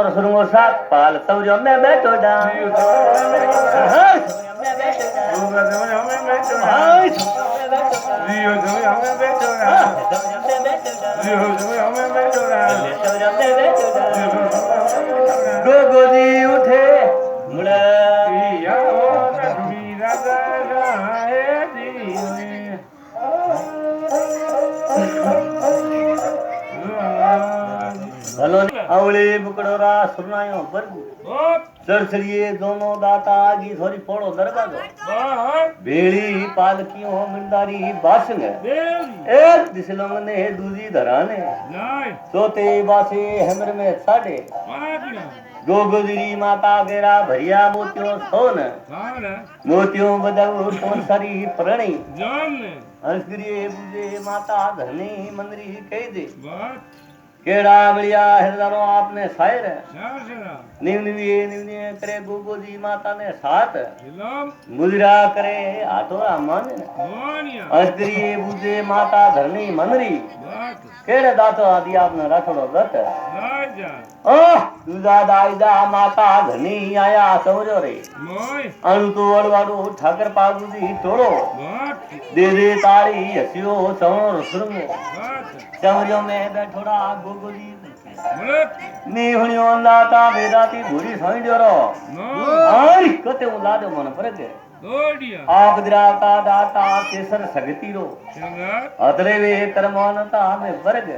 और सुरंगो सात पाल सौजो में बैठो डां गोगोदी उठे मुड़ा अवले बुकड़ोरा सुनायो बरगु सरसरिये दोनों दाता आगी थोड़ी फोड़ो दरगा दो बेड़ी पालकियों मिंदारी बासंग एक दिसलंग ने दूजी धराने सोते बासे हमर में साडे गोगोदरी माता गेरा भरिया मोतियों सोन मोतियों बदव कौन सारी प्रणी हंसगिरिये बुझे माता धरनी मंदरी कह दे केड़ा मिलिया हरदारो आपने शायर निवनिये करे गोगोदी माता ने साथ मुजरा करे आटोरा मन अस्त्री बुझे माता धरनी मनरी केड़े दातो आदि आपने राठोड़ो दत्त दूजा दाईदा माता धनी आया समझो रे अणु तो अड़वाड़ो ठाकर पागुदी टोड़ो दे दे तारी हसियो सवणो सुरंगो चमरियों में बैठोड़ा गोगोदी नीहणियों लाता वेदाती भूरी सोई जोरो आई कते उलादो मन परगे आप द्रावता दाता केसर सगतीरो अतरे वे कर्मोनता में वर्ग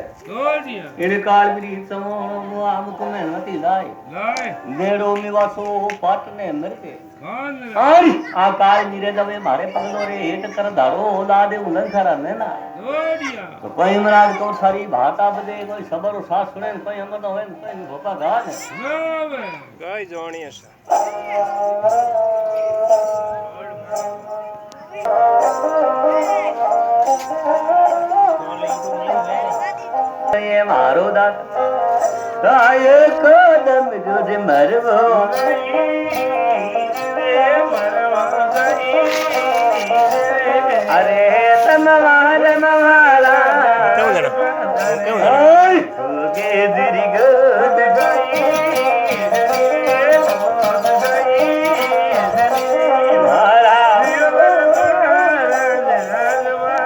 इड़काल मिली समो आमुक में नती लाए नेड़ो मिवासो पाटने मरके आई आकाल मिरे दवे मारे पगलो रे हेट कर धारो लादे उलन खरा नेना तो कोई मराज को सारी भाता बदे कोई सबर सास सुने कोई हमर होए कोई भोपा गाज गाय जोणी है ये मारो दात काय कदम जो मरवो अरे तमवार मवाला क्यों